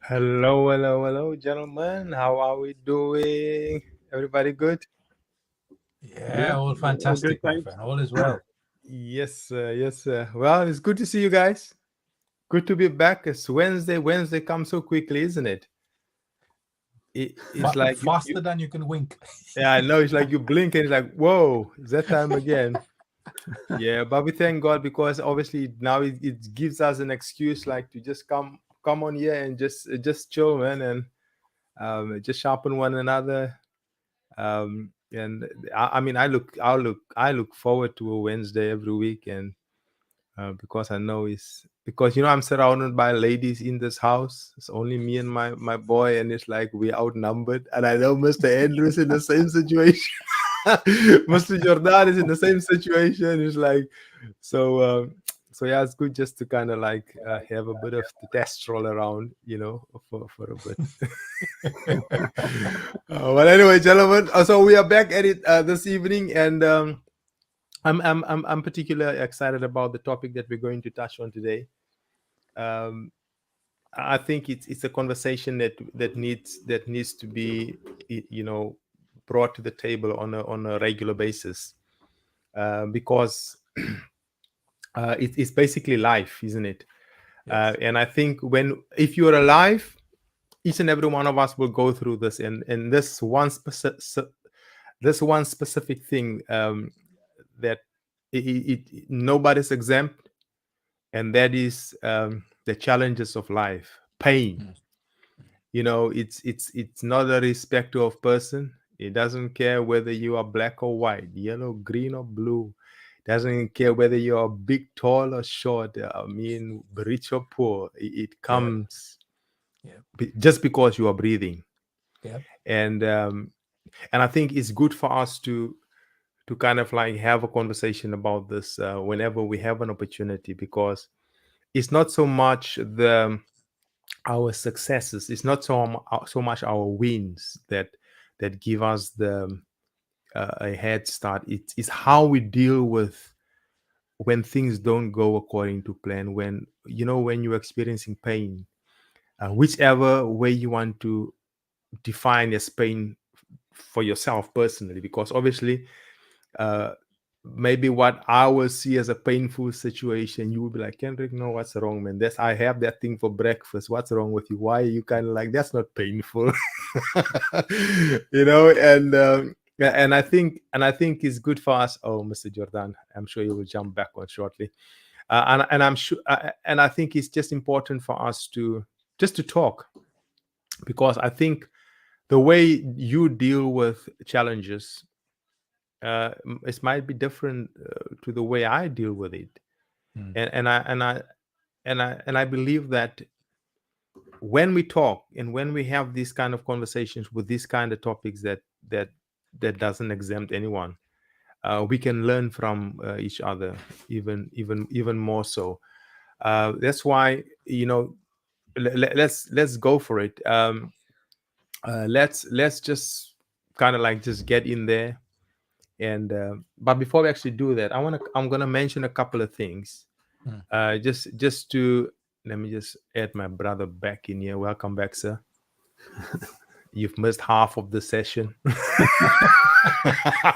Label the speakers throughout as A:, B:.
A: Hello, hello, hello, gentlemen. How are we doing? Everybody good?
B: Yeah, all
C: All good,
B: fantastic, my
C: thanks.
B: friend. All is well.
A: Yes, sir. Yes, sir. Well, it's good to see you guys. Good to be back. It's Wednesday. Wednesday comes so quickly, isn't it? It's like
B: Faster than you can wink.
A: yeah, I know. It's like you blink and it's like, whoa, it's that time again. Yeah, but we thank God because obviously now it gives us an excuse like to just come on here and just chill, man, and just sharpen one another. And I mean, I look forward to a Wednesday every week, and because I know it's because I'm surrounded by ladies in this house. It's only me and my boy, and it's like we're outnumbered. And I know Mr. Andrews in the same situation. Mr. Jordan is in the same situation. It's like so. So yeah, it's good just to kind of like have a bit of the testosterone around, for a bit. Well, anyway, gentlemen, so we are back at it this evening, and I'm particularly excited about the topic that we're going to touch on today. Um, I think it's a conversation that needs to be brought to the table on a regular basis, because it's basically life, isn't it?
B: Yes.
A: And I think if you're alive, each and every one of us will go through this, and this one specific thing that nobody's exempt, and that is the challenges of life, pain. It's not a respect of person. It doesn't care whether you are black or white, yellow, green or blue. Doesn't care whether you are big, tall or short. I mean, rich or poor. It comes just because you are breathing.
B: Yeah.
A: And I think it's good for us to kind of like have a conversation about this whenever we have an opportunity, because it's not so much our successes, it's not so much our wins that give us a head start. It's how we deal with when things don't go according to plan, when you're experiencing pain, whichever way you want to define as pain for yourself personally, because obviously maybe what I will see as a painful situation, you will be like, Kendrick, no, what's wrong, man? I have that thing for breakfast. What's wrong with you? Why are you kind of like, that's not painful? And I think it's good for us. Oh, Mr. Jordan, I'm sure you will jump back on shortly. And I'm sure, and I think it's just important for us to talk, because I think the way you deal with challenges, it might be different to the way I deal with it. And I believe that when we talk and when we have these kind of conversations with these kind of topics that doesn't exempt anyone, we can learn from each other even more so. That's why let's go for it. Let's just kind of like just get in there. And but before we actually do that, I'm gonna mention a couple of things. Just to let me just add my brother back in here. Welcome back, sir. You've missed half of the session. No,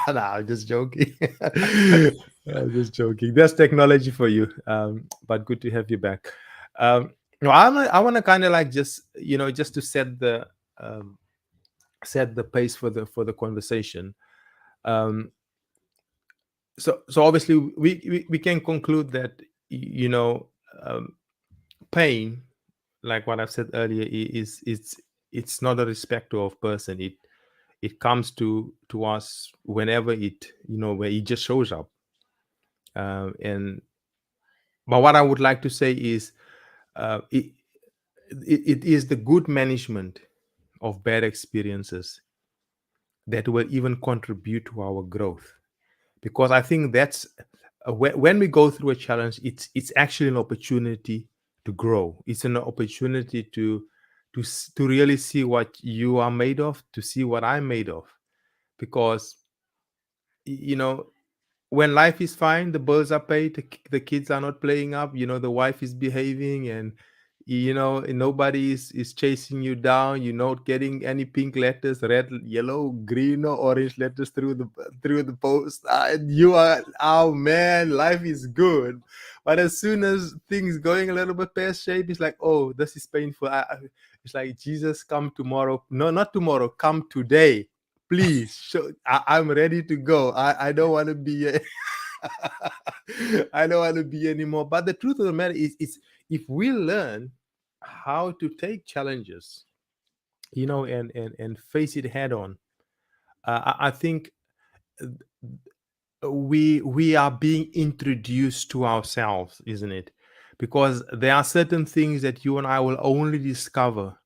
A: I'm just joking. I'm just joking. There's technology for you, but good to have you back. No, I want to kind of like just just to set the pace for the conversation. So obviously we can conclude that pain, like what I've said earlier, it's not a respecter of person. It comes to us whenever where it just shows up. And but what I would like to say is it is the good management of bad experiences that will even contribute to our growth. Because I think that's when we go through a challenge, it's actually an opportunity to grow. It's an opportunity to really see what you are made of, to see what I'm made of. Because you know, when life is fine, the bills are paid, the kids are not playing up, the wife is behaving, and nobody is chasing you down. You're not getting any pink letters, red, yellow, green, or orange letters through the post. And you are, oh man, life is good. But as soon as things going a little bit pear shape, it's like, oh, this is painful. It's like, Jesus, come tomorrow. No, not tomorrow, come today, please. I'm ready to go. I don't want to be I don't want to be anymore. But the truth of the matter is if we learn how to take challenges, and face it head on, I think we are being introduced to ourselves, isn't it? Because there are certain things that you and I will only discover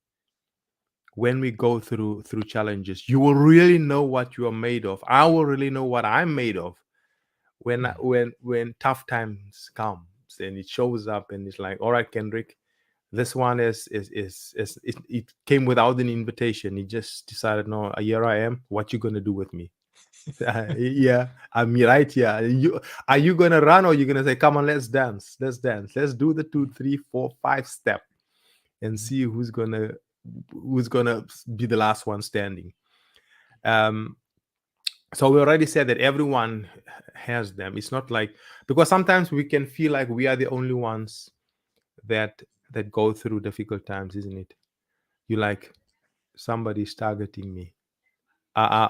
A: when we go through challenges. You will really know what you are made of. I will really know what I'm made of when
B: Mm.
A: when tough times comes, and it shows up, and it's like, all right, Kendrick, this one it came without an invitation. He just decided, no, here I am. What you gonna do with me? Yeah, I'm right here. Are you gonna run, or are you gonna say, come on, let's dance, let's do the 2, 3, 4, 5 step and
B: Mm.
A: see who's gonna be the last one standing. um so we already said that everyone has them. It's not like, because sometimes we can feel like we are the only ones that that go through difficult times, isn't it? You like, somebody's targeting me.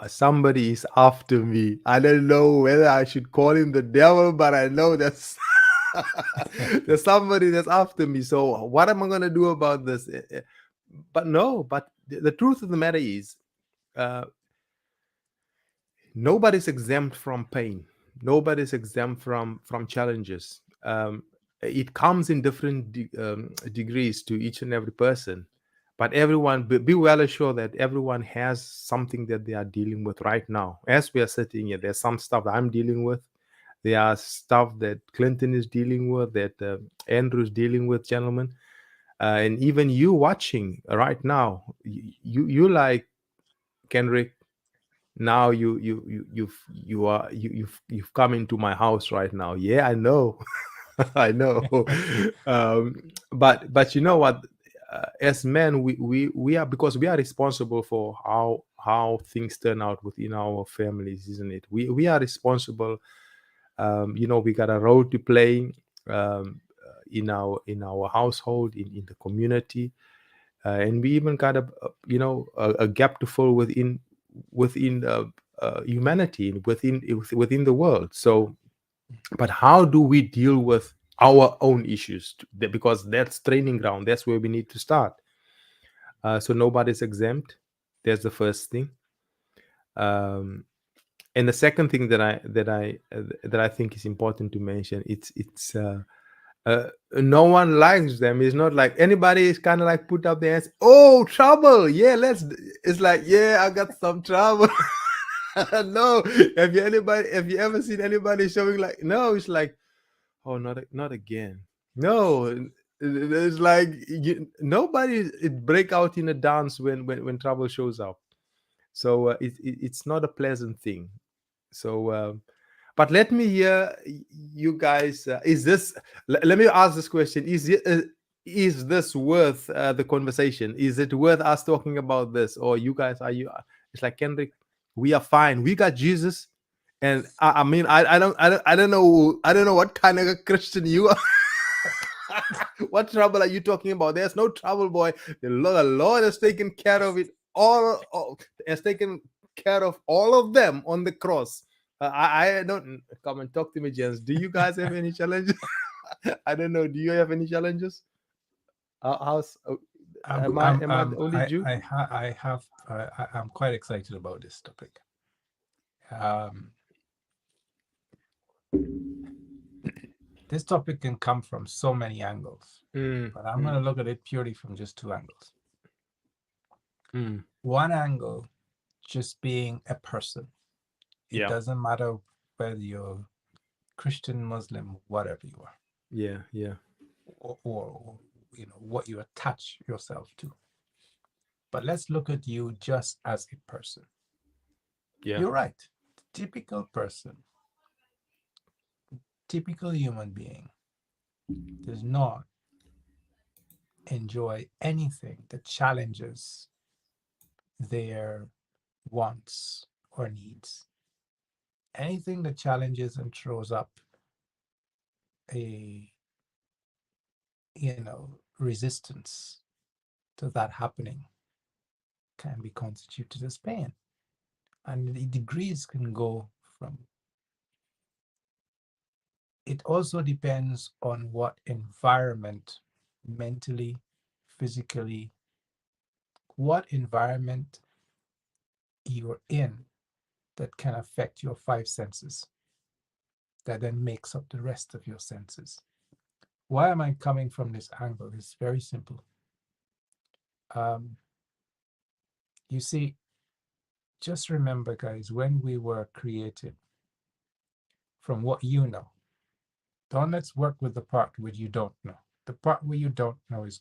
A: Somebody is after me. I don't know whether I should call him the devil, but I know that's there's somebody that's after me. So what am I gonna do about this? But no, but the truth of the matter is, uh, nobody's exempt from pain. Nobody's exempt from challenges. It comes in different degrees to each and every person, but everyone, be well assured that everyone has something that they are dealing with right now. As we are sitting here, there's some stuff that I'm dealing with. There are stuff that Clinton is dealing with, that Andrew's dealing with, gentlemen, and even you watching right now. You like, Kendrick, now you've come into my house right now. Yeah, I know. I know. But you know what, as men, we are, because we are responsible for how things turn out within our families, isn't it? We are responsible. We got a role to play, in our household, in the community, and we even got a gap to fill within humanity, within the world. So, but how do we deal with our own issues? Because that's training ground. That's where we need to start. So nobody's exempt. That's the first thing. Um, and the second thing that I think is important to mention, no one likes them. It's not like anybody is kind of like put up their hands. Oh, trouble! Yeah, let's. It's like, yeah, I got some trouble. No, have you ever seen anybody showing like? No, it's like, oh, not again. No, it's like, nobody it break out in a dance when trouble shows up. So it's not a pleasant thing. So, but let me hear you guys. Let me ask this question: is this worth the conversation? Is it worth us talking about this, or you guys? Are you? It's like, Kendrick, we are fine. We got Jesus, and I mean, I don't know what kind of a Christian you are. What trouble are you talking about? There's no trouble, boy. The Lord has taken care of it all, has taken care of all of them on the cross. I don't come and talk to me, gents. Do you guys have any challenges? I don't know. Do you have any challenges? How's am I the only Jew?
B: I have I'm quite excited about this topic. Um, this topic can come from so many angles,
A: Mm,
B: but I'm going
A: mm,
B: to look at it purely from just two angles.
A: mm,
B: One angle, just being a person. It
A: Yeah.
B: doesn't matter whether you're Christian, Muslim, whatever you are,
A: Yeah. Yeah.
B: or what you attach yourself to. But let's look at you just as a person.
A: Yeah.
B: You're right. Typical person, typical human being does not enjoy anything that challenges their wants or needs. Anything that challenges and throws up a resistance to that happening can be constituted as pain. And the degrees can go from, it also depends on what environment, mentally, physically, what environment you're in that can affect your five senses, that then makes up the rest of your senses. Why am I coming from this angle? It's very simple. Um, you see, just remember, guys, when we were created, from what you know, don't let's work with the part where you don't know. The part where you don't know is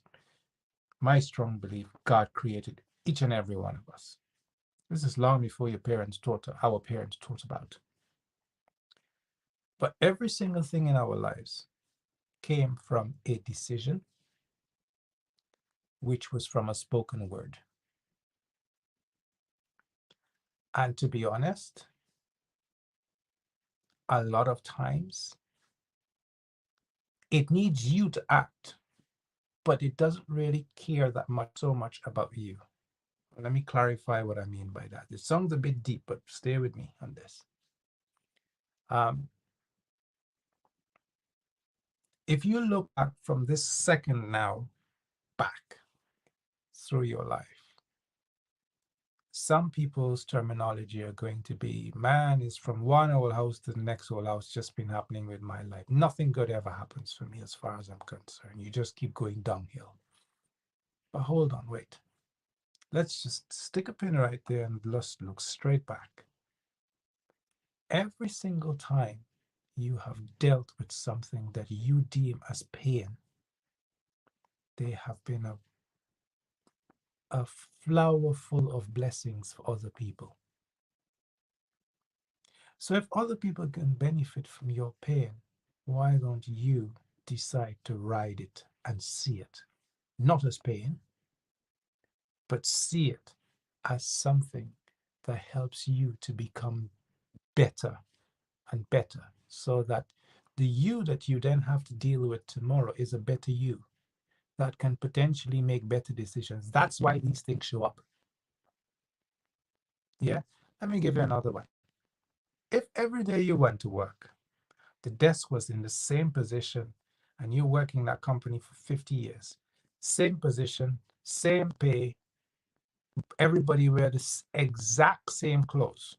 B: my strong belief God created each and every one of us. This is long before our parents taught about. But every single thing in our lives came from a decision, which was from a spoken word. And to be honest, a lot of times it needs you to act, but it doesn't really care that much so much about you. Let me clarify what I mean by that. It sounds a bit deep, but stay with me on this. Um, if you look back from this second now back through your life, some people's terminology are going to be, man, is from one old house to the next old house just been happening with my life. Nothing good ever happens for me as far as I'm concerned. You just keep going downhill. But hold on, wait. Let's just stick a pin right there and just look straight back. Every single time you have dealt with something that you deem as pain, they have been a flower full of blessings for other people. So if other people can benefit from your pain, why don't you decide to ride it and see it? Not as pain, but see it as something that helps you to become better and better, so that the you that you then have to deal with tomorrow is a better you that can potentially make better decisions. That's why these things show up. Yeah. Let me give you another one. If every day you went to work, the desk was in the same position, and you're working that company for 50 years, same position, same pay, everybody wear the exact same clothes,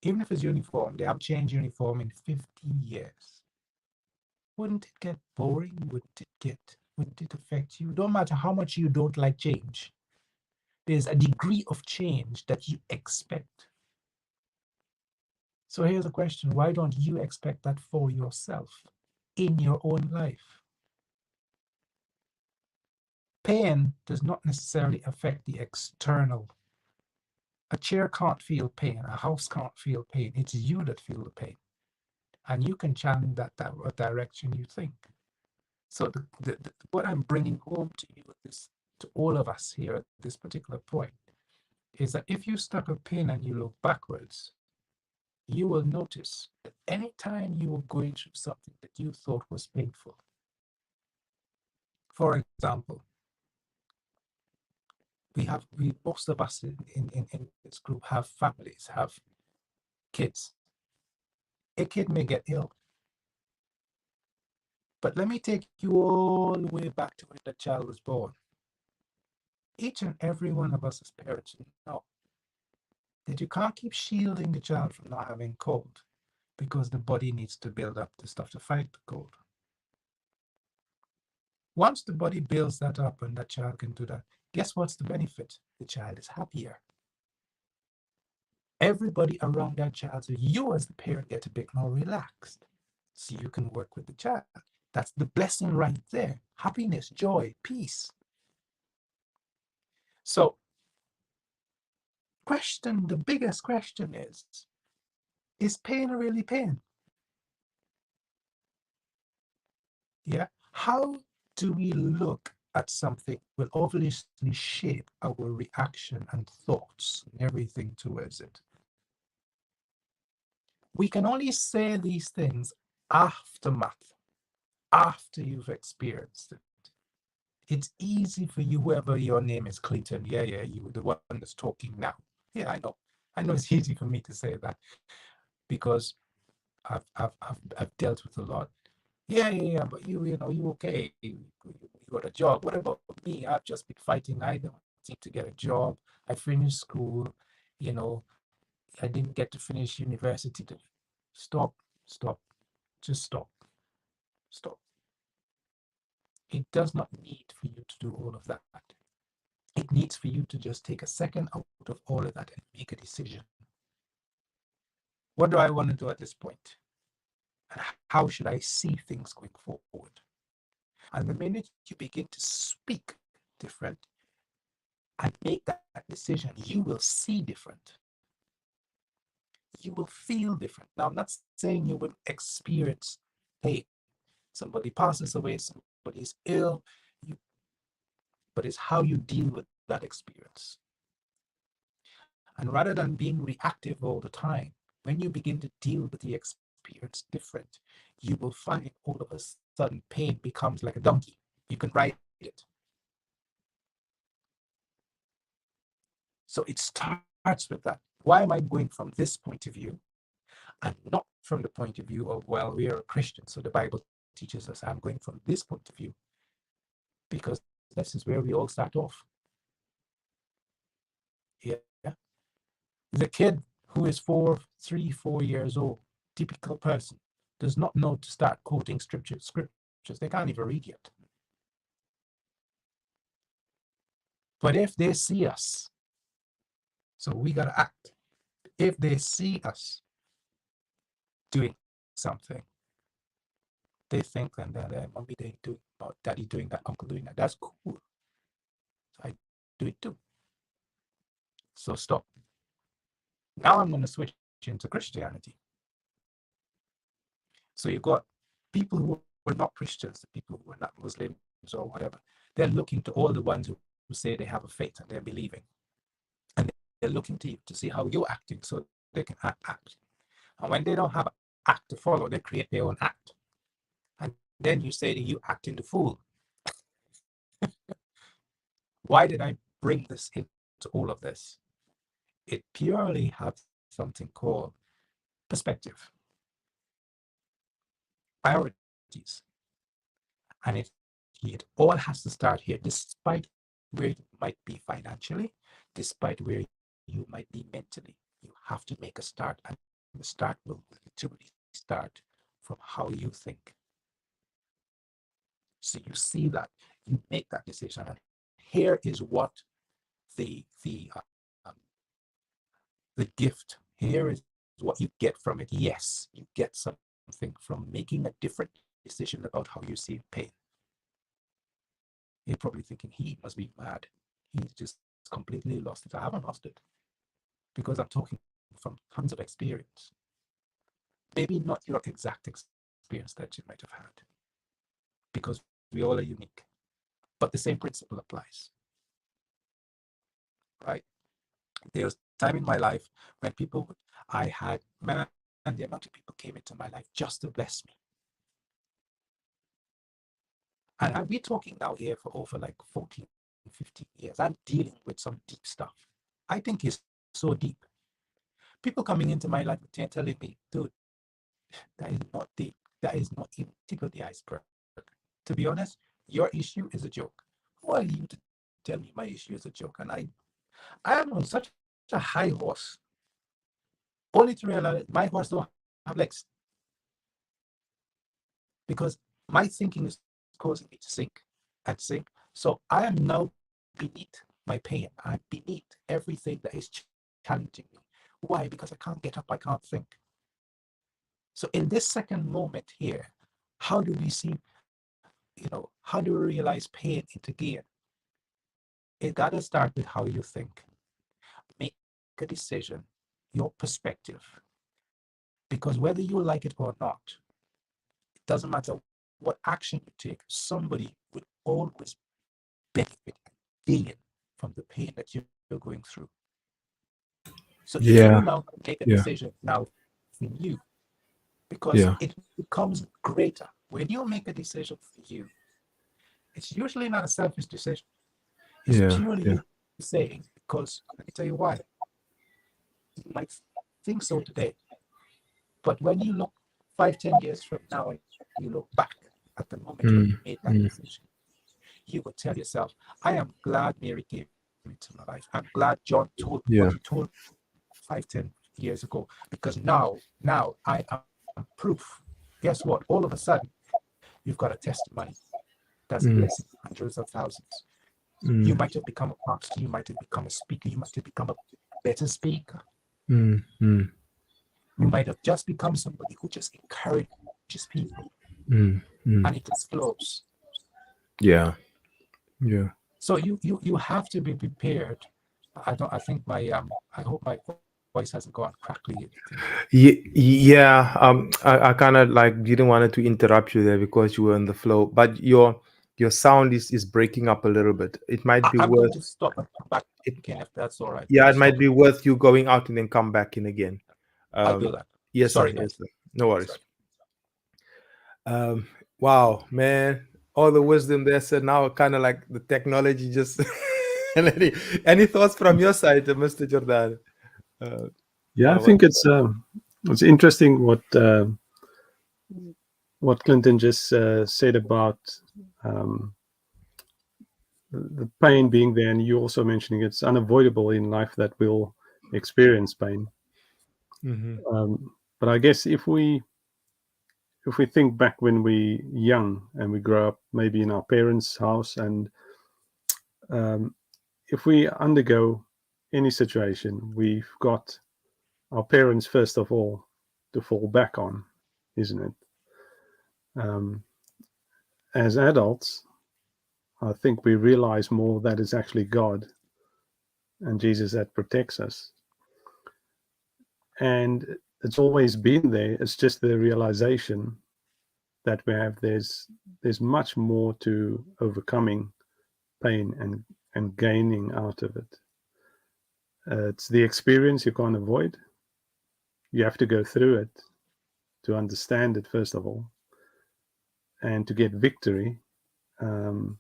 B: even if it's uniform, they have changed uniform in 50 years. Wouldn't it get boring? Wouldn't it affect you? Don't matter how much you don't like change. There's a degree of change that you expect. So here's a question. Why don't you expect that for yourself in your own life? Pain does not necessarily affect the external. A chair can't feel pain. A house can't feel pain. It's you that feel the pain. And you can channel that direction you think. So what I'm bringing home to you, to all of us here at this particular point, is that if you stuck a pin and you look backwards, you will notice that anytime you were going through something that you thought was painful, for example, we most of us in this group have families, have kids. A kid may get ill, but let me take you all the way back to when the child was born. Each and every one of us as parents know that you can't keep shielding the child from not having cold, because the body needs to build up the stuff to fight the cold. Once the body builds that up and that child can do that, guess what's the benefit? The child is happier. everybody around that child. So you as the parent get a bit more relaxed. So you can work with the child. That's the blessing right there. Happiness, joy, peace. So the biggest question is pain really pain? Yeah. How do we look at something will obviously shape our reaction and thoughts and everything towards it. We can only say these things aftermath, after you've experienced it. It's easy for you, whoever your name is, Clinton. Yeah, yeah, you, the one that's talking now. Yeah, I know. I know it's easy for me to say that because I've dealt with a lot. Yeah, yeah, yeah, but you know, you okay? You got a job. What about me? I've just been fighting. I don't seem to get a job. I finished school. You know, I didn't get to finish university. Stop, stop, just stop, stop. It does not need for you to do all of that. It needs for you to just take a second out of all of that and make a decision. What do I want to do at this point? And how should I see things going forward? And the minute you begin to speak different and make that decision, you will see different. You will feel different. Now, I'm not saying you will experience pain. Somebody passes away, somebody's ill, you, but it's how you deal with that experience. And rather than being reactive all the time, when you begin to deal with the experience different, you will find all of a sudden pain becomes like a donkey. You can ride it. So it starts with that. Why am I going from this point of view and not from the point of view of, well, we are a Christian, so the Bible teaches us I'm going from this point of view because this is where we all start off. Yeah. The kid who is 4 years old, typical person, does not know to start quoting scriptures. They can't even read yet. But if they see us, so we gotta act. If they see us doing something, they think then that mommy they do or daddy doing that, uncle doing that. That's cool. So I do it too. So stop. Now I'm gonna switch into Christianity. So you've got people who are not Christians, the people who are not Muslims or whatever. They're looking to all the ones who say they have a faith and they're believing. And they're looking to you to see how you're acting so they can act. And when they don't have an act to follow, they create their own act. And then you say that you acting the fool. Why did I bring this into all of this? It purely has something called perspective, priorities. And it all has to start here, despite where you might be financially, despite where you might be mentally. You have to make a start, and the start will literally start from how you think. So you see that, you make that decision, and here is what the the gift. Here is what you get from it. Yes, you get something from making a different decision about how you see pain. You're probably thinking he must be mad. He's just completely lost it. I haven't lost it because I'm talking from tons of experience. Maybe not your exact experience that you might have had because we all are unique, but the same principle applies, right? There was time in my life when I had, man, the amount of people came into my life just to bless me. And we're talking now here for over like 14, 15 years. I'm dealing with some deep stuff. I think it's so deep. People coming into my life and telling me, dude, that is not deep. That is not even tip of the iceberg. To be honest, your issue is a joke. Who are you to tell me my issue is a joke? And I am on such a high horse, only to realize my horse don't have legs because my thinking is causing me to sink and sink. So I am now beneath my pain. I'm beneath everything that is challenging me. What am I doing? Why? Because I can't get up, I can't think. So in this second moment here, how do we see, how do we realize pain into gain? It got to start with how you think. Make a decision, your perspective. Because whether you like it or not, it doesn't matter what action you take, somebody would always benefit and gain from the pain that you're going through. So if you
A: Yeah.
B: now make a
A: Yeah.
B: decision now for you, because
A: Yeah.
B: it becomes greater. When you make a decision for you, it's usually not a selfish decision. It's
A: Yeah.
B: purely
A: Yeah.
B: you saying, because let me tell you why. You might think so today, but when you look 5, 10 years from now and you look back at the moment when you
A: Mm,
B: made that
A: mm,
B: decision, you would tell yourself, I am glad Mary came into my life. I'm glad John told me what he
A: yeah.
B: told me 5, 10 years ago, because now I am proof. Guess what? All of a sudden, you've got a testimony that's
A: Mm,
B: blessing hundreds of thousands. You
A: mm,
B: might have become a pastor, you might have become a speaker, you might have become a better speaker.
A: mm, mm,
B: You might have just become somebody who just encourages people,
A: mm,
B: and it
A: mm.
B: just flows.
A: Yeah. Yeah.
B: So you have to be prepared. I think my I hope my voice hasn't gone crackly or anything.
A: Yeah. I kind of like didn't want to interrupt you there because you were in the flow, but your sound is breaking up a little bit. It might be
B: I'm going
A: worth
B: to stop and come back
A: it.
B: again if that's all right.
A: Yeah,
B: I'll
A: it
B: stop
A: might be
B: and
A: worth you going out and then come back in again.
B: I'll do
A: Um,
B: that.
A: yes, sir.
B: Sorry,
A: Yes,
B: guys.
A: sir. No worries.
B: Sorry.
A: Um, wow, man, all the wisdom there. So now, kind of like the technology just. And any thoughts from your side, Mr. Jordan? Uh,
C: Yeah, I
A: what?
C: think it's interesting what Clinton just said about um, the pain being there, and you also mentioning it's unavoidable in life that we'll experience pain.
A: Mm-hmm.
C: But I guess if we think back when we young and we grow up maybe in our parents' house, and um, if we undergo any situation, we've got our parents first of all to fall back on, isn't it? Um, as adults, I think we realize more that it's actually God and Jesus that protects us. And it's always been there. It's just the realization that we have there's much more to overcoming pain and gaining out of it. It's the experience you can't avoid. You have to go through it to understand it first of all, and to get victory. Um,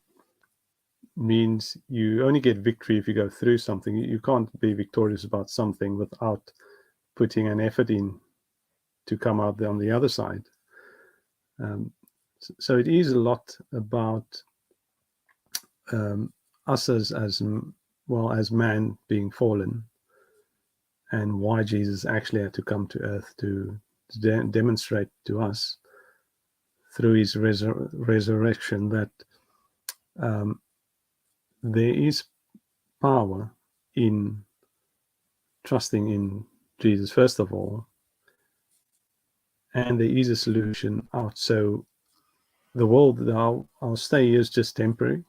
C: Means you only get victory if you go through something. You can't be victorious about something without putting an effort in to come out on the other side. Um, so it is a lot about um, us as well as man being fallen, and why Jesus actually had to come to earth to demonstrate to us through his resurrection that um, there is power in trusting in Jesus first of all, and there is a solution out. So the world, our stay is just temporary,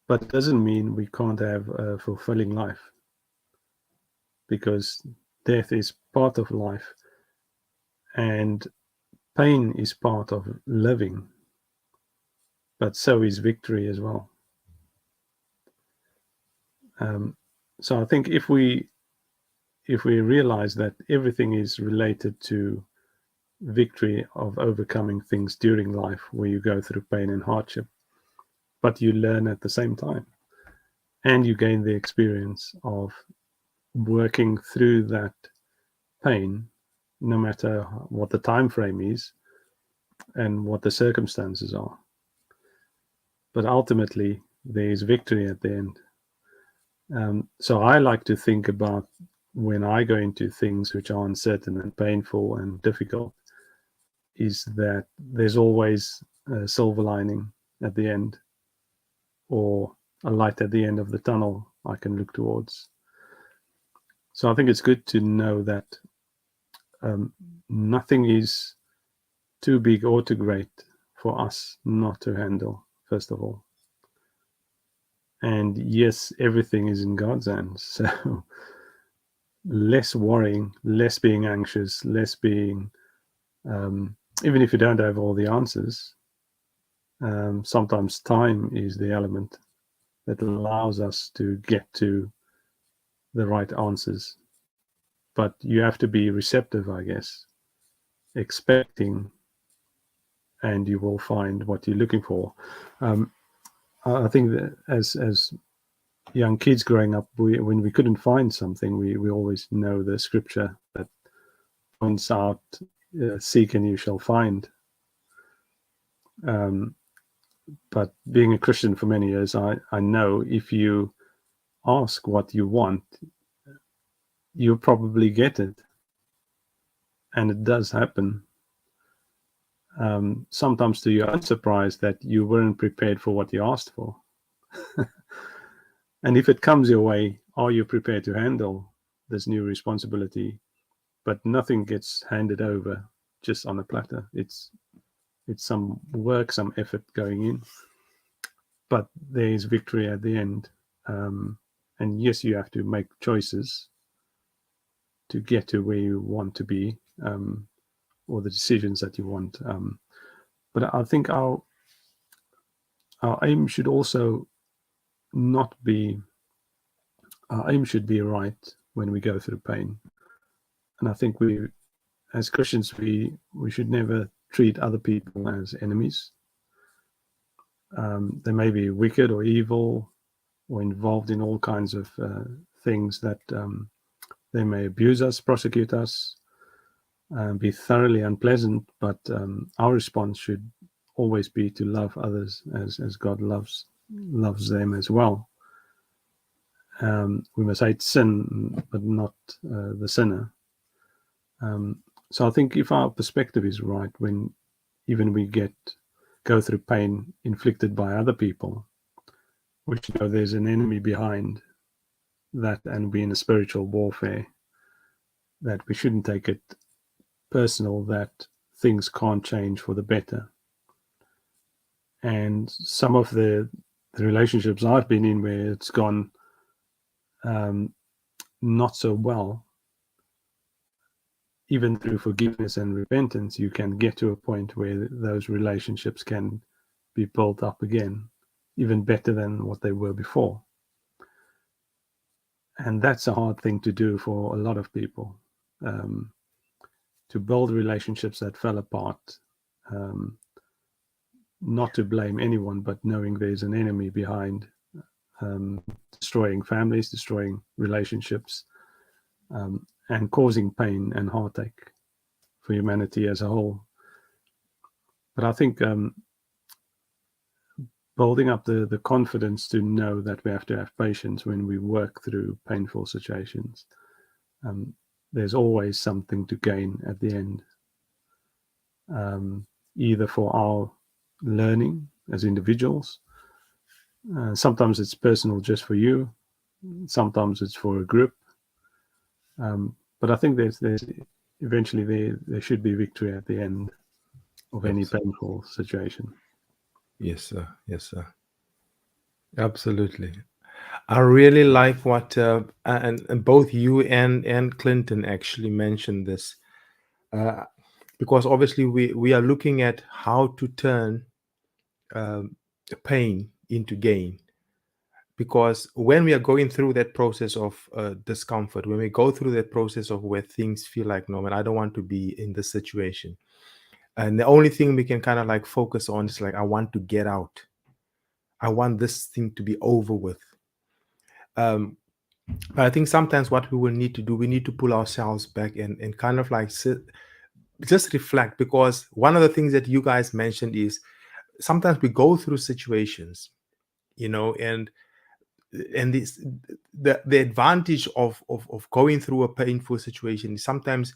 C: but it doesn't mean we can't have a fulfilling life, because death is part of life and pain is part of living, but so is victory as well. Um, so I think if we realize that everything is related to victory of overcoming things during life where you go through pain and hardship, but you learn at the same time, and you gain the experience of working through that pain, no matter what the time frame is and what the circumstances are. But ultimately, there is victory at the end. So I like to think about when I go into things which are uncertain and painful and difficult, is that there's always a silver lining at the end, or a light at the end of the tunnel I can look towards. So I think it's good to know that nothing is too big or too great for us not to handle, first of all. And yes, everything is in God's hands. So less worrying, less being anxious, less being, even if you don't have all the answers, sometimes time is the element that allows us to get to the right answers. But you have to be receptive, I guess, expecting, and you will find what you're looking for. I think that as young kids growing up, when we couldn't find something, we always know the scripture that points out, seek and you shall find. But being a Christian for many years, I know if you ask what you want, you'll probably get it. And it does happen. Sometimes to your own surprise that you weren't prepared for what you asked for. And if it comes your way, are you prepared to handle this new responsibility? But nothing gets handed over just on a platter. It's some work, some effort going in, but there is victory at the end. And yes, you have to make choices to get to where you want to be, or the decisions that you want. But I think our aim should also not be, our aim should be right when we go through pain. And I think we, as Christians, we should never treat other people as enemies. They may be wicked or evil or involved in all kinds of things that they may abuse us, prosecute us, be thoroughly unpleasant, but our response should always be to love others as God loves them as well. We must hate sin, but not the sinner. So I think if our perspective is right, when even we go through pain inflicted by other people, we should know there's an enemy behind that, and we're in a spiritual warfare, that we shouldn't take it personal that things can't change for the better. And some of the relationships I've been in where it's gone not so well, even through forgiveness and repentance, you can get to a point where those relationships can be built up again, even better than what they were before. And that's a hard thing to do for a lot of people, to build relationships that fell apart, not to blame anyone, but knowing there's an enemy behind, destroying families, destroying relationships, and causing pain and heartache for humanity as a whole. But I think building up the confidence to know that we have to have patience when we work through painful situations. There's always something to gain at the end, either for our learning as individuals. Sometimes it's personal just for you. Sometimes it's for a group. But I think there's eventually there should be victory at the end of any painful situation.
A: Yes, sir. Yes, sir. Absolutely. I really like what and both you and Clinton actually mentioned this, because obviously we are looking at how to turn pain into gain. Because when we are going through that process of discomfort, when we go through that process of where things feel like, no, man, I don't want to be in this situation, and the only thing we can kind of like focus on is like, I want to get out. I want this thing to be over with. But I think sometimes what we will need to do, we need to pull ourselves back and kind of like just reflect, because one of the things that you guys mentioned is sometimes we go through situations, and this the advantage of going through a painful situation is sometimes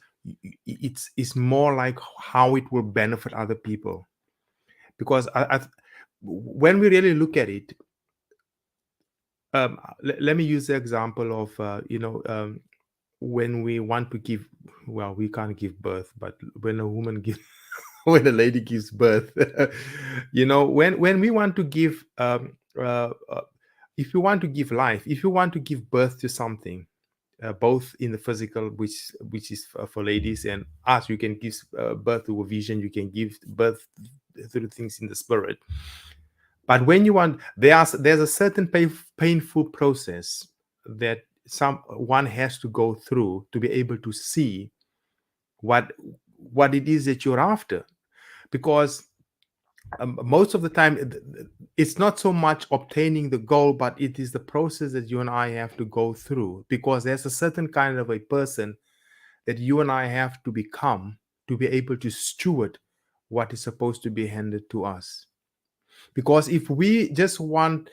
A: it's more like how it will benefit other people. Because when we really look at it, let me use the example of when we want to give, well, we can't give birth, but when a woman gives, when a lady gives birth, when we want to give, if you want to give life, if you want to give birth to something, both in the physical, which is for ladies, and us, you can give birth to a vision, you can give birth through things in the spirit. But when you want, there's a certain painful process that someone has to go through to be able to see what what it is that you're after, because most of the time it's not so much obtaining the goal, but it is the process that you and I have to go through, because there's a certain kind of a person that you and I have to become to be able to steward what is supposed to be handed to us. Because if we just want,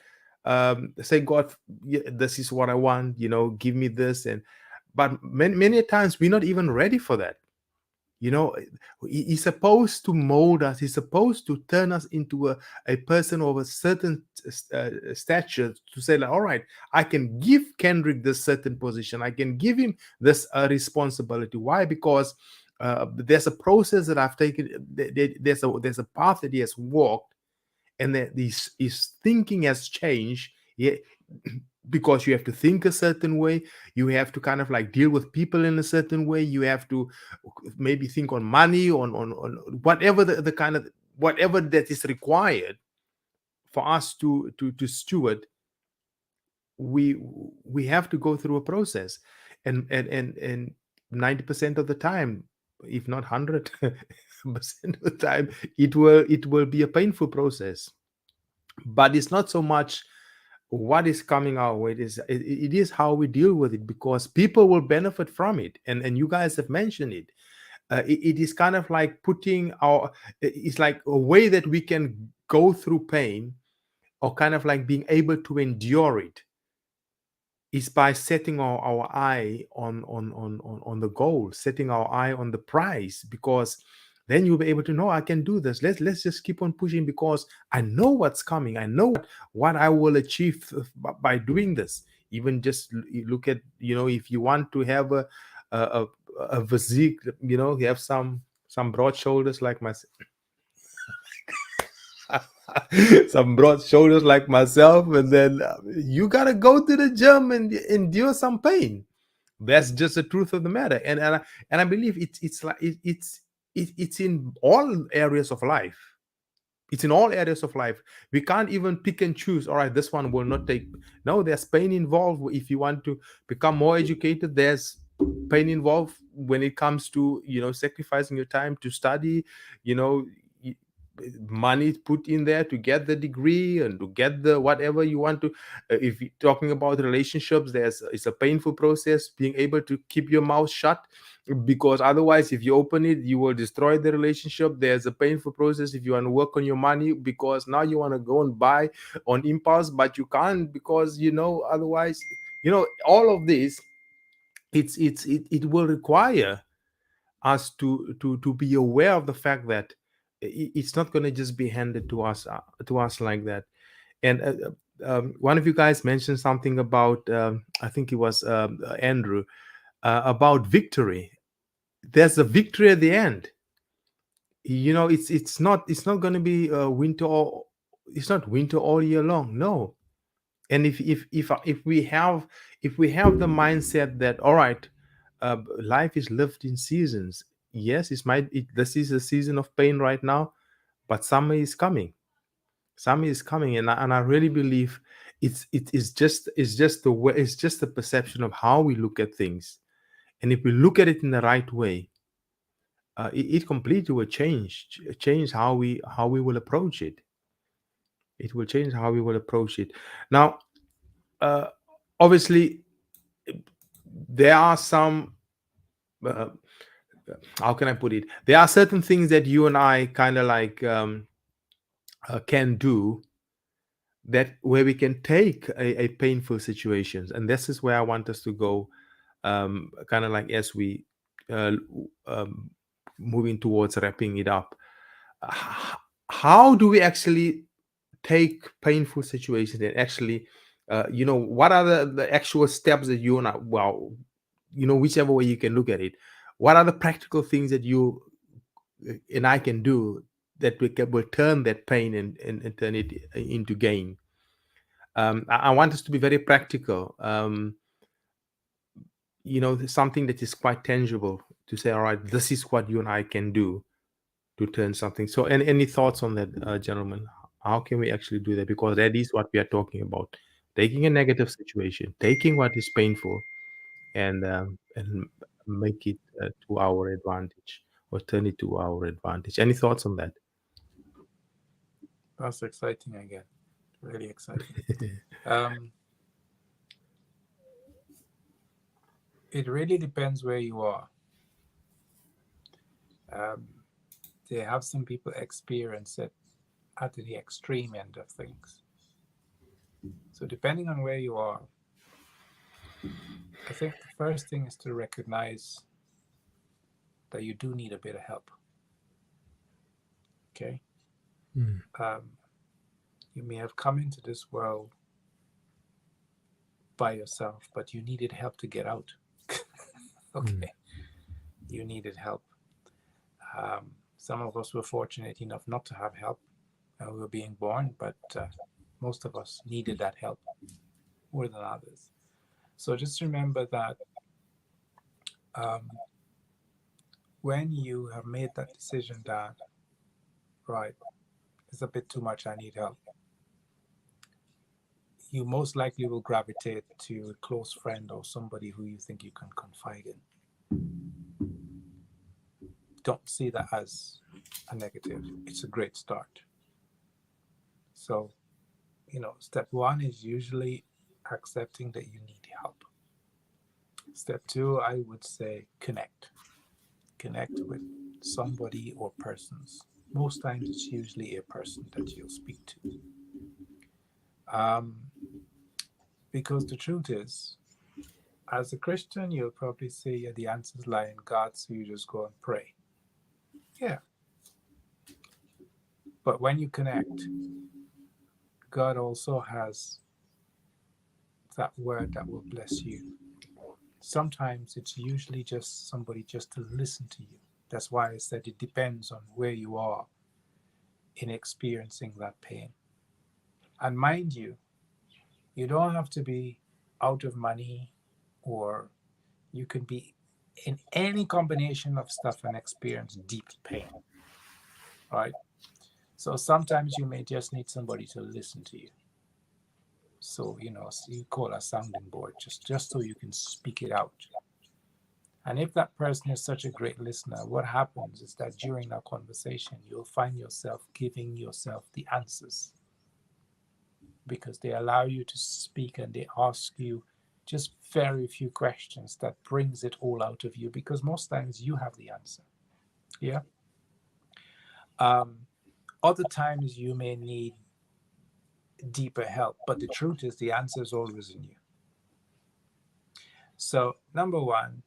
A: say, God, this is what I want, give me this, and but many times we're not even ready for that. He's supposed to mold us, he's supposed to turn us into a person of a certain stature, to say like, all right, I can give Kendrick this certain position, I can give him this responsibility. Why? Because there's a process that I've taken, there's a path that he has walked, and that his thinking has changed. Yeah, because you have to think a certain way, you have to kind of like deal with people in a certain way, you have to maybe think on money, on whatever the kind of whatever that is required for us to steward. We have to go through a process, and 90% of the time, if not 100% of the time, it will be a painful process. But it's not so much what is coming our way, it is how we deal with it, because people will benefit from it, and you guys have mentioned it. It is kind of like putting it's like a way that we can go through pain, or kind of like being able to endure it, is by setting our eye on the goal, setting our eye on the prize, because then you'll be able to know, I can do this. Let's just keep on pushing, because I know what's coming, I know what I will achieve by doing this. Even just look at, if you want to have a, a, a physique, you have some broad shoulders like myself. Some broad shoulders like myself, and then you gotta go to the gym and endure some pain. That's just the truth of the matter, and I believe it's like it's in all areas of life. It's in all areas of life. We can't even pick and choose. All right, this one will not take. No, there's pain involved. If you want to become more educated, there's pain involved when it comes to sacrificing your time to study. You know, y- Money put in there to get the degree and to get the whatever you want to. If you're talking about relationships, it's a painful process being able to keep your mouth shut, because otherwise, if you open it, you will destroy the relationship. There's a painful process if you want to work on your money, because now you want to go and buy on impulse, but you can't, because otherwise, all of this, it will require us to be aware of the fact that it's not going to just be handed to us like that. And one of you guys mentioned something about, I think it was Andrew, about victory. There's a victory at the end. It's not going to be winter, or it's not winter all year long. No. And if we have the mindset that, all right, life is lived in seasons. Yes, this is a season of pain right now, but summer is coming. Summer is coming, and I really believe it's just the way, it's just the perception of how we look at things. And if we look at it in the right way, it completely will change how we will approach it. It will change how we will approach it. Now, uh, obviously, there are some. Uh, how can I put it? There are certain things that you and I kind of like can do, that where we can take a painful situations, and this is where I want us to go, kind of like as we uh, um, moving towards wrapping it up. H- how do we actually take painful situations and actually what are the actual steps that you and I, well, whichever way you can look at it, what are the practical things that you and I can do that will turn that pain and turn it into gain. I want us to be very practical. Something that is quite tangible to say, all right, this is what you and I can do to turn something. So, any thoughts on that, gentlemen? How can we actually do that? Because that is what we are talking about: taking a negative situation, taking what is painful, and make it to our advantage, or turn it to our advantage. Any thoughts on that?
B: That's exciting again. Really exciting. It really depends where you are. They have some people experience it at the extreme end of things. So depending on where you are, I think the first thing is to recognize that you do need a bit of help. Okay. You may have come into this world by yourself, but you needed help to get out. Okay. You needed help. Some of us were fortunate enough not to have help when we were being born, but most of us needed that help more than others. So just remember that when you have made that decision that, right, it's a bit too much, I need help, you most likely will gravitate to a close friend or somebody who you think you can confide in. Don't see that as a negative. It's a great start. So, step one is usually accepting that you need help. Step two, I would say connect. Connect with somebody or persons. Most times it's usually a person that you'll speak to. Because the truth is, as a Christian, you'll probably say, yeah, the answers lie in God, so you just go and pray. Yeah. But when you connect, God also has that word that will bless you. Sometimes it's usually just somebody just to listen to you. That's why I said it depends on where you are in experiencing that pain. And mind you, you don't have to be out of money, or you can be in any combination of stuff and experience deep pain, right? So sometimes you may just need somebody to listen to you. So, so you call a sounding board just so you can speak it out. And if that person is such a great listener, what happens is that during that conversation, you'll find yourself giving yourself the answers, because they allow you to speak and they ask you just very few questions that brings it all out of you, because most times you have the answer. Yeah. Other times you may need deeper help, but the truth is the answer is always in you. So number one,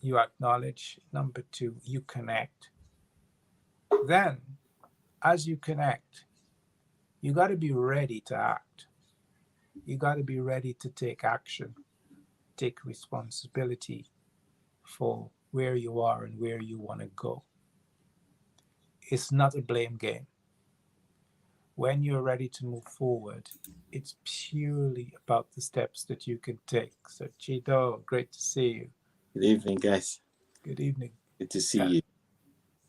B: you acknowledge. Number two, you connect. Then as you connect, you got to be ready to act. You got to be ready to take action, take responsibility for where you are and where you want to go. It's not a blame game. When you're ready to move forward, it's purely about the steps that you can take. So, Chido, great to see you.
D: Good evening, guys.
B: Good evening.
D: Good to see you.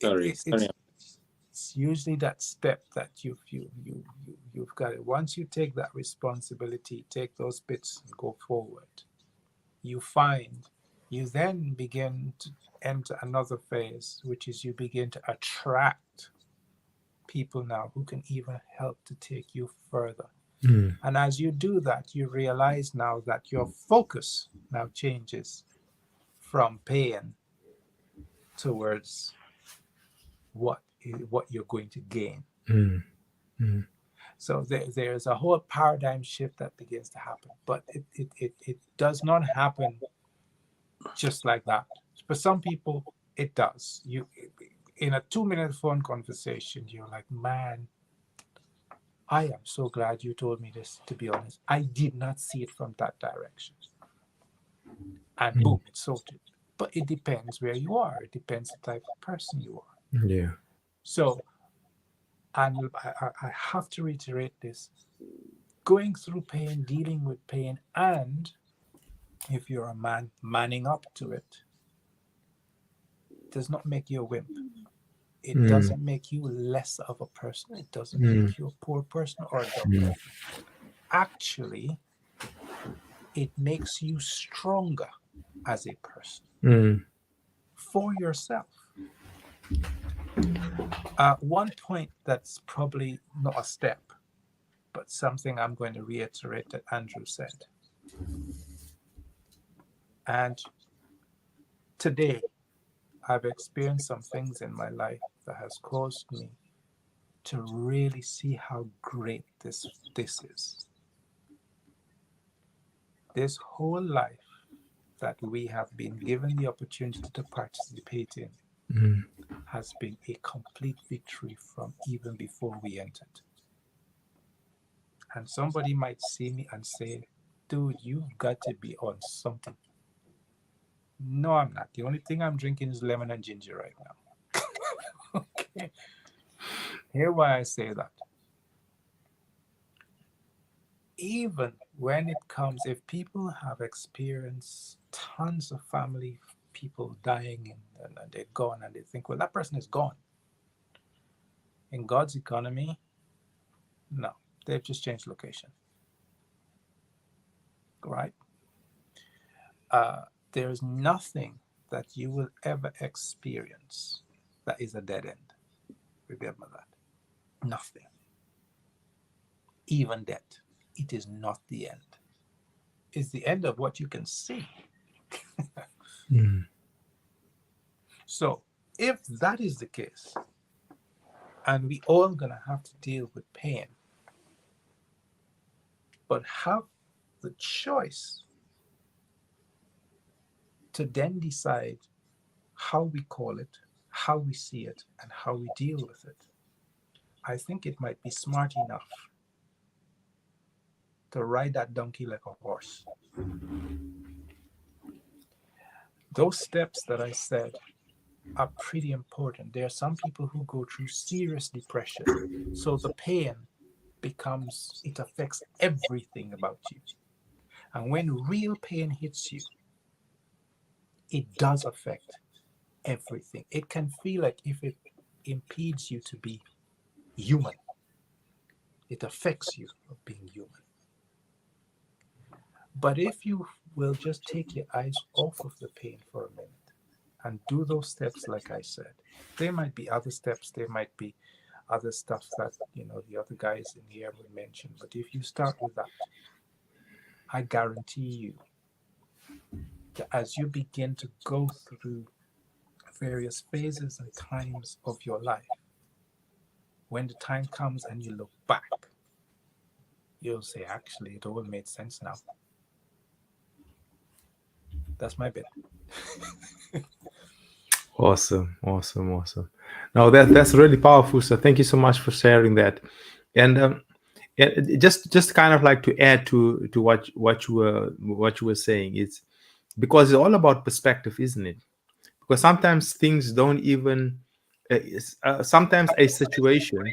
D: Sorry.
B: It's usually that step that you've got it. Once you take that responsibility, take those bits and go forward, you find you then begin to enter another phase, which is you begin to attract people now who can even help to take you further. And as you do that, you realize now that your focus now changes from pain towards what you're going to gain. So there's a whole paradigm shift that begins to happen, but it does not happen just like that. For some people, it does. You, in a 2-minute phone conversation, you're like, man, I am so glad you told me this, to be honest. I did not see it from that direction. and boom, it's sorted. But it depends where you are. It depends the type of person you are.
A: Yeah.
B: So, and I have to reiterate this: going through pain, dealing with pain, and if you're a man, manning up to it, does not make you a wimp. It doesn't make you less of a person. It doesn't make you a poor person or a dumb person. Actually, it makes you stronger as a person for yourself. One point that's probably not a step, but something I'm going to reiterate that Andrew said. And today, I've experienced some things in my life that has caused me to really see how great this is. This whole life that we have been given the opportunity to participate in has been a complete victory from even before we entered. And somebody might see me and say, dude, you've got to be on something. No, I'm not. The only thing I'm drinking is lemon and ginger right now. Okay. Here's why I say that. Even when it comes, if people have experienced tons of family people dying and they're gone and they think, well, that person is gone. In God's economy, no, they've just changed location. Right? There's nothing that you will ever experience that is a dead end. Remember that. Nothing. Even death. It is not the end. It's the end of what you can see. So, if that is the case, and we all gonna have to deal with pain, but have the choice to then decide how we call it, how we see it, and how we deal with it, I think it might be smart enough to ride that donkey like a horse. Those steps that I said are pretty important. There are some people who go through serious depression. So the pain it affects everything about you. And when real pain hits you, it does affect everything. It can feel like if it impedes you to be human, it affects you of being human. But if you will just take your eyes off of the pain for a minute and do those steps like I said, there might be other steps, there might be other stuff that, the other guys in here will mention. But if you start with that, I guarantee you that as you begin to go through various phases and times of your life, when the time comes and you look back, you'll say, actually, it all made sense now. That's my bit.
A: Awesome. Now that's really powerful. So thank you so much for sharing that. And just kind of like to add to what you were saying, it's because it's all about perspective, isn't it? Because sometimes things don't even. Sometimes a situation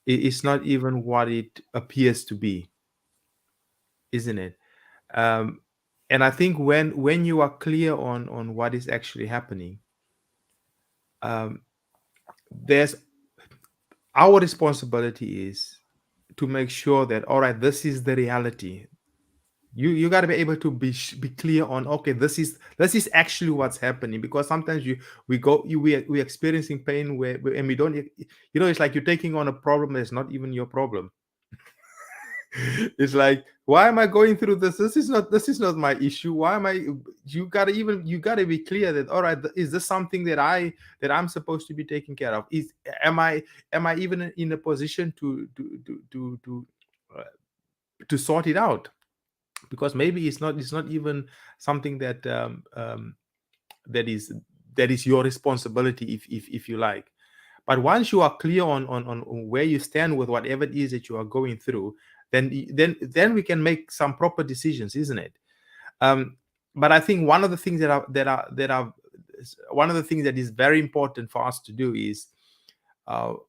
A: is not even what it appears to be, isn't it? And I think when you are clear on what is actually happening, there's our responsibility is to make sure that, all right, this is the reality. You got to be able to be clear on, okay, this is actually what's happening. Because sometimes we're experiencing pain where and we don't, it's like you're taking on a problem that's not even your problem. It's like, why am I going through this? This is not my issue. Why am I? You gotta be clear that, all right, is this something that I'm supposed to be taking care of? Am I even in a position to sort it out? Because maybe it's not even something that that is your responsibility, if you like. But once you are clear on where you stand with whatever it is that you are going through, then we can make some proper decisions, isn't it? but I think one of the things that are one of the things that is very important for us to do is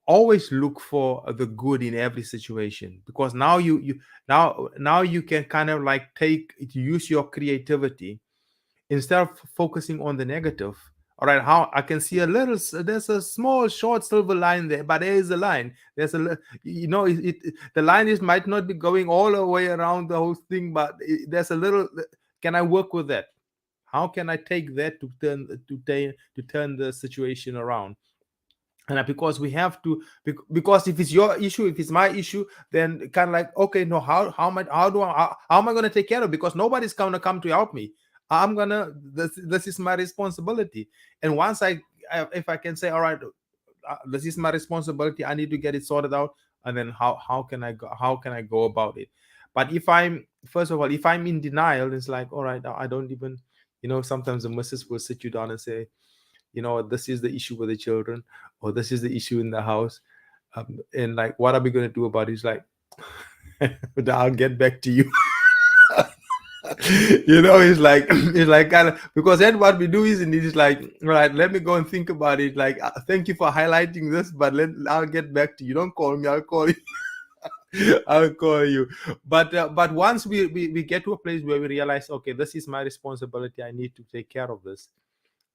A: always look for the good in every situation, because now now you can kind of like use your creativity instead of focusing on the negative. All right, how I can see there's a small short silver line there, but there is a line. There's the line is might not be going all the way around the whole thing, but there's a little. Can I work with that? How can I take that to turn the situation around? And because we have to, because if it's your issue, if it's my issue, then kind of like, okay, no, how am I going to take care of it? Because nobody's going to come to help me. This is my responsibility. And once if I can say, all right, this is my responsibility, I need to get it sorted out. And then how can I go about it? But first of all, if I'm in denial, it's like, all right, I don't even, sometimes the missus will sit you down and say, this is the issue with the children, or this is the issue in the house, and like, what are we going to do about it? It's like, I'll get back to you. It's like kind of, because then what we do is like, right, let me go and think about it. Like, thank you for highlighting this, but I'll get back to you. Don't call me, I'll call you. I'll call you. But once we get to a place where we realize, okay, this is my responsibility, I need to take care of this.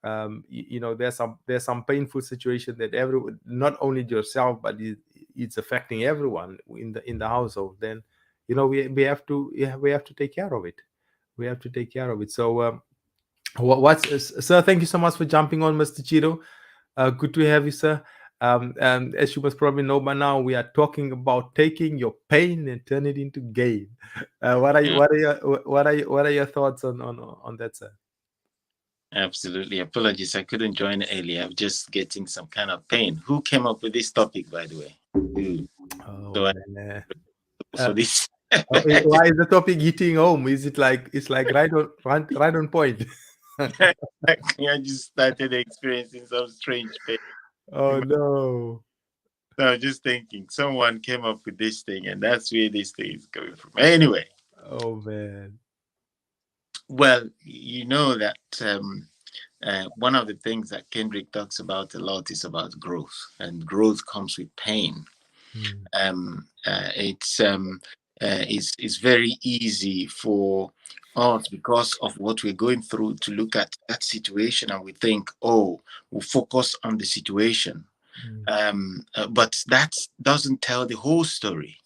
A: There's some painful situation that everyone, not only yourself, but it's affecting everyone in the household. Then we have to take care of it. We have to take care of it. So sir, thank you so much for jumping on, Mr. Chiro. Good to have you, sir. And as you must probably know by now, we are talking about taking your pain and turn it into gain. What are your thoughts on that, sir?
D: Absolutely. Apologies, I couldn't join earlier. I'm just getting some kind of pain. Who came up with this topic, by the way? For this.
A: Why is the topic hitting home? Is it like it's like right on point?
D: I just started experiencing some strange pain.
A: Oh no.
D: So I was just thinking someone came up with this thing, and that's where this thing is coming from. Anyway.
A: Oh man.
D: Well, you know that one of the things that Kendrick talks about a lot is about growth, and growth comes with pain. It's very easy for us, because of what we're going through, to look at that situation and we think, oh, we'll focus on the situation. But that doesn't tell the whole story.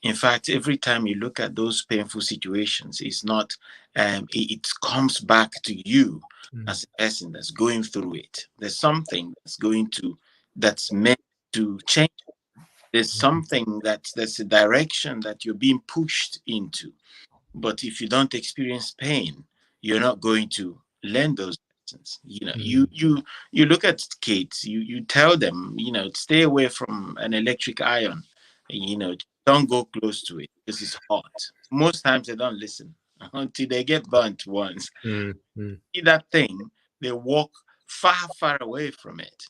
D: In fact, every time you look at those painful situations, it's not, it comes back to you as a person that's going through it. There's something that's meant to change. There's something that's a direction that you're being pushed into. But if you don't experience pain, you're not going to learn those lessons. You look at kids, you tell them, stay away from an electric iron, don't go close to it because it's hot. Most times they don't listen until they get burnt once. See that thing, they walk far away from it.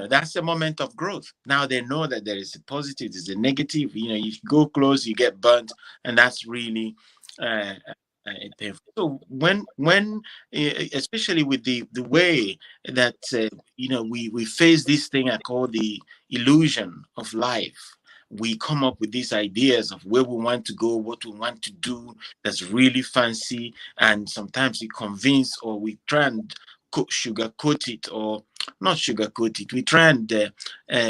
D: That's a moment of growth. Now they know that there is a positive, there's a negative. If you go close, you get burnt, and that's really painful. So when especially with the way that we face this thing I call the illusion of life, we come up with these ideas of where we want to go, what we want to do, that's really fancy, and sometimes we convince, or we try and sugarcoat it, or not sugarcoat it. We try and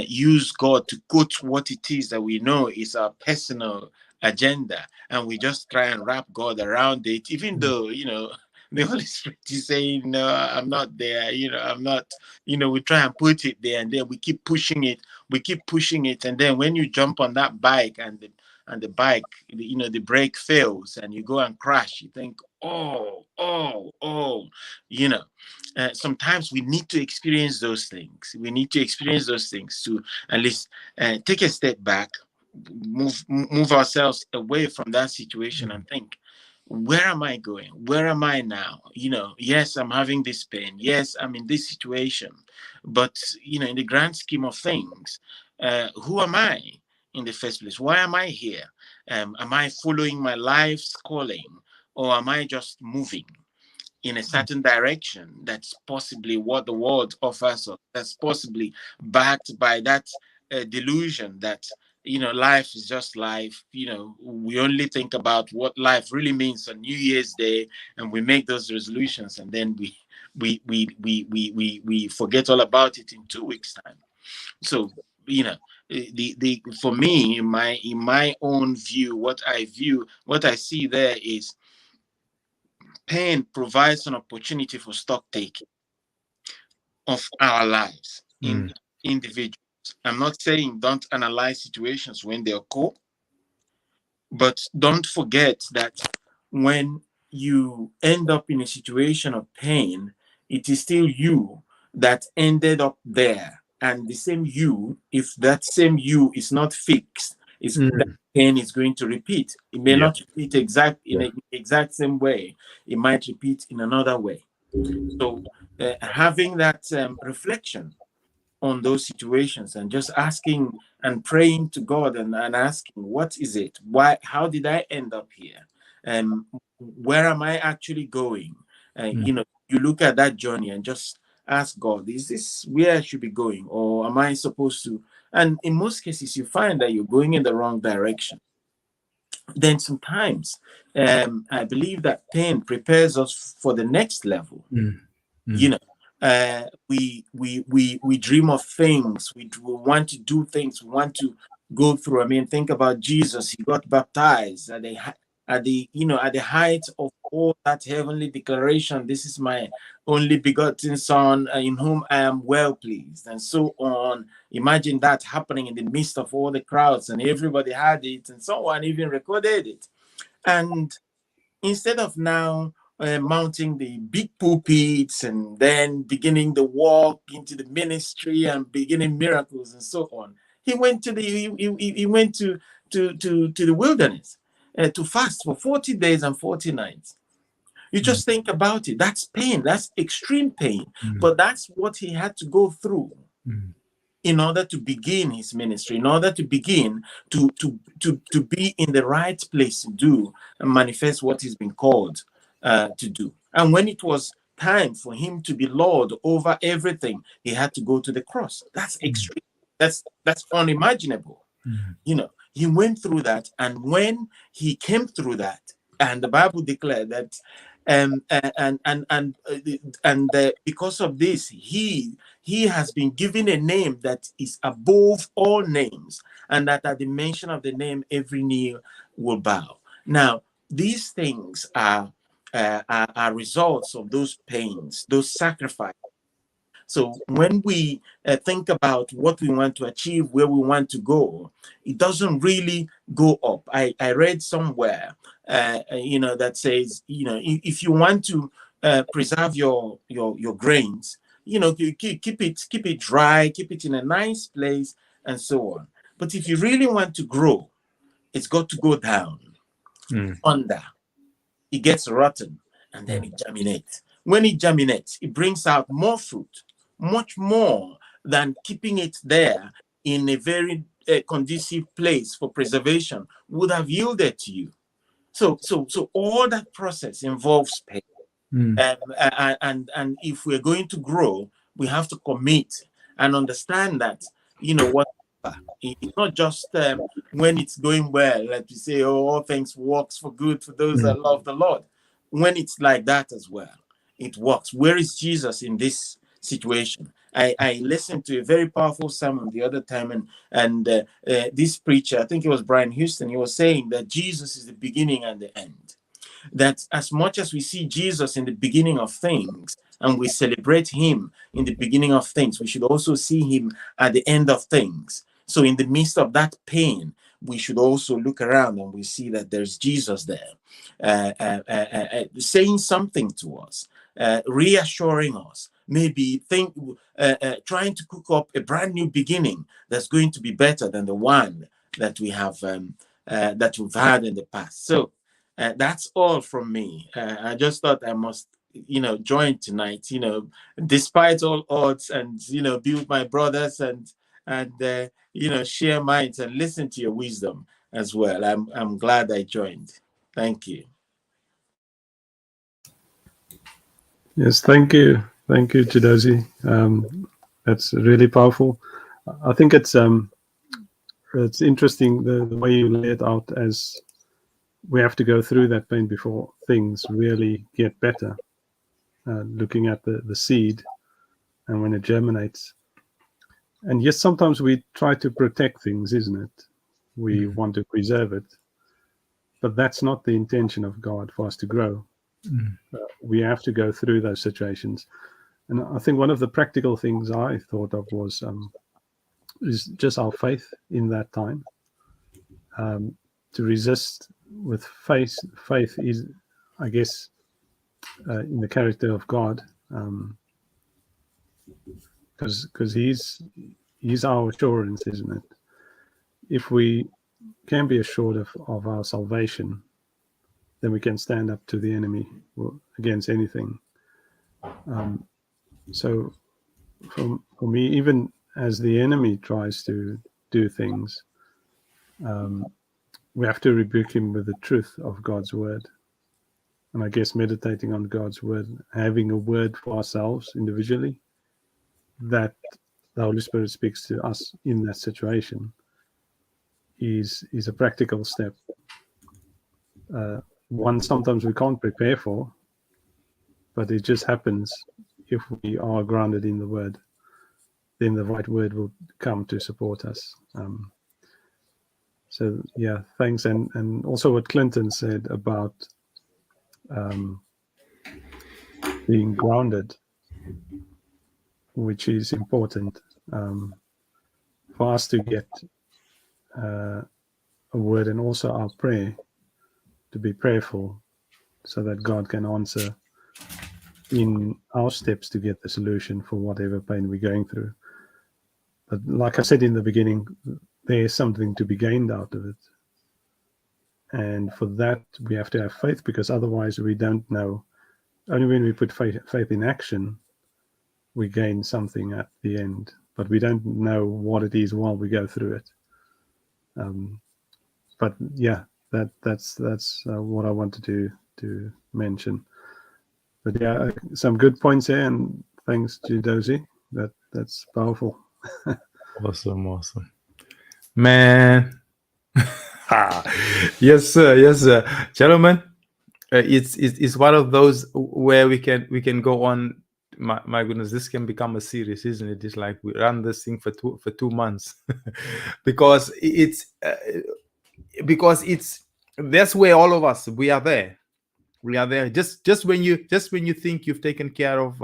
D: use God to quote what it is that we know is our personal agenda, and we just try and wrap God around it, even though the Holy Spirit is saying, no, I'm not there, I'm not, we try and put it there, and then we keep pushing it, and then when you jump on that bike and the bike, the brake fails and you go and crash, you think, oh, sometimes we need to experience those things. We need to experience those things to at least take a step back, move ourselves away from that situation and think, where am I going? Where am I now? Yes, I'm having this pain. Yes, I'm in this situation. But, in the grand scheme of things, who am I in the first place? Why am I here? Am I following my life's calling, or am I just moving? in a certain direction. That's possibly what the world offers us. That's possibly backed by that delusion that, life is just life. We only think about what life really means on New Year's Day, and we make those resolutions, and then we forget all about it in 2 weeks' time. So, the for me, in my own view, what I see there is pain provides an opportunity for stock taking of our lives in individuals. I'm not saying don't analyze situations when they occur, but don't forget that when you end up in a situation of pain, it is still you that ended up there. And the same you, if that same you is not fixed, is that pain is going to repeat. It may not repeat in the exact same way. It might repeat in another way. So having that reflection on those situations and just asking and praying to God and asking, what is it? Why? How did I end up here? Where am I actually going? You look at that journey and just ask God, is this where I should be going? Or am I supposed to? And in most cases, you find that you're going in the wrong direction. Then sometimes I believe that pain prepares us for the next level. You know, we dream of things. We want to do things. We want to go through. I mean, think about Jesus. He got baptized at the height of all that heavenly declaration. This is my only begotten Son, in whom I am well pleased, and so on. Imagine that happening in the midst of all the crowds, and everybody had it, and someone even recorded it. And instead of now mounting the big pulpits and then beginning the walk into the ministry and beginning miracles and so on, he went to he went to the wilderness to fast for 40 days and 40 nights. You just think about it. That's pain. That's extreme pain. But that's what he had to go through in order to begin his ministry, in order to begin to be in the right place to do and manifest what he's been called to do. And when it was time for him to be Lord over everything, he had to go to the cross. That's extreme. That's unimaginable. He went through that, and when he came through that, and the Bible declared that because of this, he has been given a name that is above all names, and that at the mention of the name, every knee will bow. Now, these things are results of those pains, those sacrifices. So when we think about what we want to achieve, where we want to go, it doesn't really go up. I read somewhere, that says, if you want to preserve your grains, keep it dry, keep it in a nice place, and so on. But if you really want to grow, it's got to go down under. It gets rotten, and then it germinates. When it germinates, it brings out more fruit, much more than keeping it there in a very conducive place for preservation would have yielded to you. So all that process involves pain. And if we're going to grow, we have to commit and understand that, what it's not just when it's going well, like you say, oh, all things works for good for those that love the Lord. When it's like that as well, it works. Where is Jesus in this situation? I listened to a very powerful sermon the other time, and this preacher, I think it was Brian Houston, he was saying that Jesus is the beginning and the end. That as much as we see Jesus in the beginning of things and we celebrate him in the beginning of things, we should also see him at the end of things. So in the midst of that pain, we should also look around and we see that there's Jesus there, saying something to us, reassuring us, maybe trying to cook up a brand new beginning that's going to be better than the one that we have that we've had in the past. So that's all from me. I just thought I must, join tonight, despite all odds, and, be with my brothers and share minds and listen to your wisdom as well. I'm glad I joined. Thank you.
C: Yes, thank you, Chidozi. That's really powerful. I think it's interesting the way you lay it out, as we have to go through that pain before things really get better. Looking at the seed and when it germinates, and yes, sometimes we try to protect things, isn't it? We want to preserve it, but that's not the intention of God for us to grow. We have to go through those situations. And I think one of the practical things I thought of was is just our faith in that time. To resist with faith. Faith is, I guess, in the character of God, because He's our assurance, isn't it? If we can be assured of our salvation, then we can stand up to the enemy against anything. So for me, even as the enemy tries to do things, we have to rebuke him with the truth of God's word. And I guess meditating on God's word, having a word for ourselves individually, that the Holy Spirit speaks to us in that situation, is a practical step. One sometimes we can't prepare for, but it just happens if we are grounded in the word. Then the right word will come to support us. So yeah, thanks. And also what Clinton said about being grounded, which is important for us to get a word, and also our prayer, to be prayerful, so that God can answer in our steps to get the solution for whatever pain we're going through. But like I said in the beginning, there's something to be gained out of it. And for that, we have to have faith, because otherwise we don't know. Only when we put faith in action, we gain something at the end. But we don't know what it is while we go through it. But yeah, that's what I wanted to mention. But yeah, some good points there, and thanks to Dozy. That's powerful.
A: Awesome, man. Yes, sir, gentlemen. It's one of those where we can go on. My goodness, this can become a series, isn't it? It's like we run this thing for 2 months, because it's that's where all of us we are there. We are there. Just when you think you've taken care of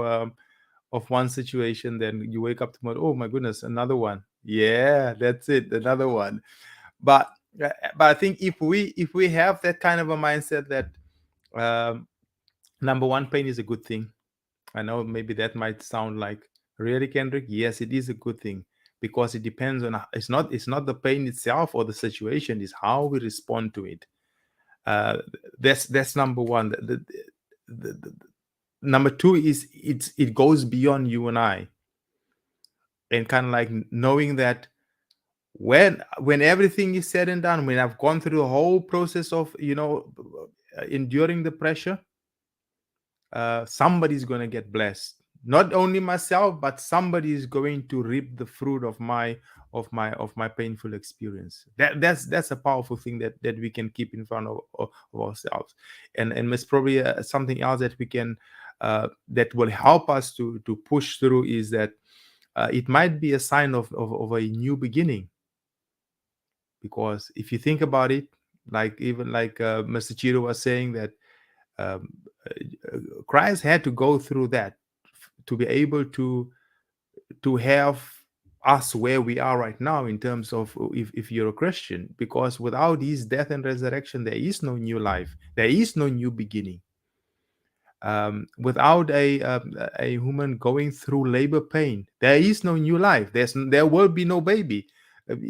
A: one situation, then you wake up tomorrow. Oh my goodness, another one. Yeah, that's it, another one. But I think if we have that kind of a mindset that number one, pain is a good thing. I know maybe that might sound like, really, Kendrick? Yes, it is a good thing, because it depends on, it's not the pain itself or the situation, it's how we respond to it. That's number one. The number two is it goes beyond you and I, and kind of like knowing that when everything is said and done, when I've gone through the whole process of enduring the pressure, somebody's going to get blessed. Not only myself, but somebody is going to reap the fruit of my painful experience. That's a powerful thing that we can keep in front of ourselves. And it's probably something else that we can that will help us to push through, is that it might be a sign of a new beginning. Because if you think about it, like even like Mr. Chiro was saying, that um, Christ had to go through that to be able to have us where we are right now, in terms of if you're a Christian. Because without his death and resurrection, there is no new life, there is no new beginning. Without a human going through labor pain, there is no new life. There will be no baby. But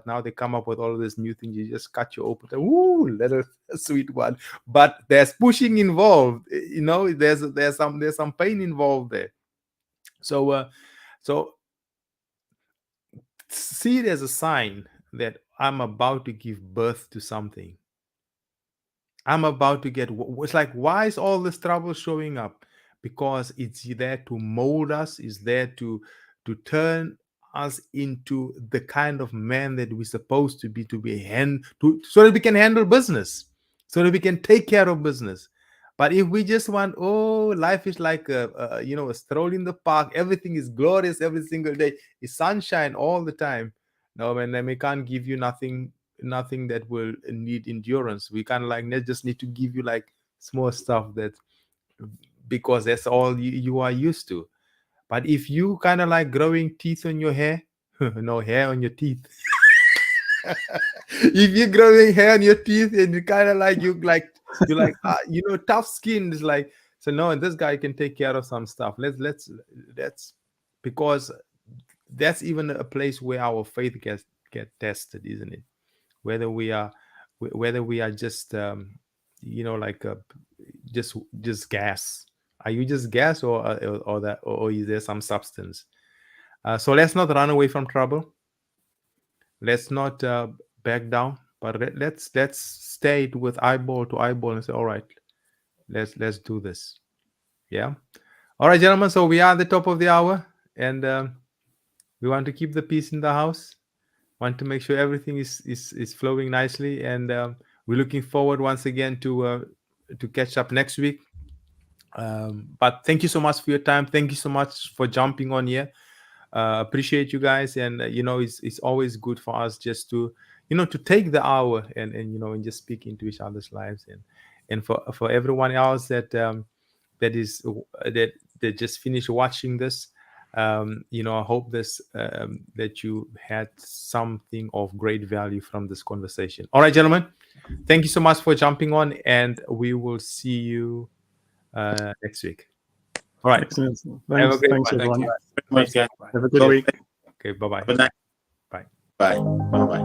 A: now they come up with all of this new thing. You just cut you open, ooh, little sweet one. But there's pushing involved. There's some pain involved there. So see it as a sign that I'm about to give birth to something. I'm about to get. It's like, why is all this trouble showing up? because it's there to mold us, it's there to turn us into the kind of man that we're supposed to be so that we can handle business, so that we can take care of business. But if we just want, oh, life is like a stroll in the park, everything is glorious every single day, it's sunshine all the time. No, man, then we can't give you nothing that will need endurance. We kind of like just need to give you like small stuff that, because that's all you are used to. But if you kind of like growing teeth on your hair, no hair on your teeth. If you're growing hair on your teeth and you kind of like tough skin is like, so no, this guy can take care of some stuff. Let's because that's even a place where our faith get tested, isn't it? Whether we are just just gas. Are you just gas, or is there some substance? So let's not run away from trouble. Let's not back down, but let's stay with eyeball to eyeball and say, all right, let's do this. Yeah. All right, gentlemen. So we are at the top of the hour, and we want to keep the peace in the house. Want to make sure everything is flowing nicely, and we're looking forward once again to catch up next week. But thank you so much for your time. Thank you so much for jumping on here. Appreciate you guys, and it's always good for us just to to take the hour and just speak into each other's lives, and for everyone else that that just finished watching this. I hope that you had something of great value from this conversation. All right, gentlemen, thank you so much for jumping on, and we will see you next week. All right.
C: Excellent.
A: Have a
C: Thanks,
A: great
C: thanks
A: one.
C: everyone.
B: Thank you.
D: Very much, guys.
C: Have a good week.
A: Okay, bye-bye.
D: Good night.
A: Bye.
D: Bye. Bye-bye.